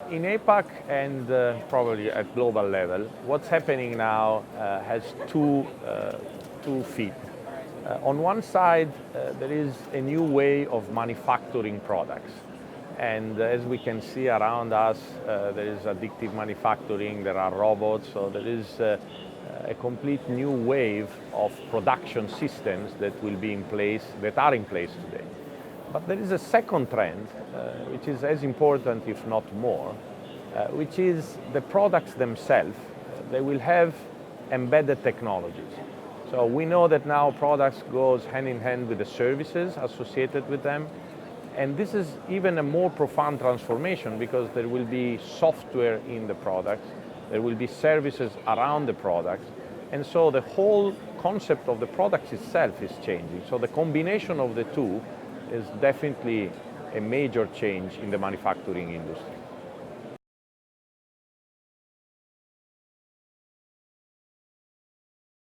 In APAC and probably at global level, what's happening now has two feet. On one side, there is a new way of manufacturing products. And as we can see around us, there is additive manufacturing, there are robots, so there is a complete new wave of production systems that will be in place, that are in place today. But there is a second trend, which is as important, if not more, which is the products themselves. They will have embedded technologies. So we know that now products goes hand in hand with the services associated with them. And this is even a more profound transformation because there will be software in the products, there will be services around the products, and so the whole concept of the products itself is changing. So the combination of the two is definitely a major change in the manufacturing industry.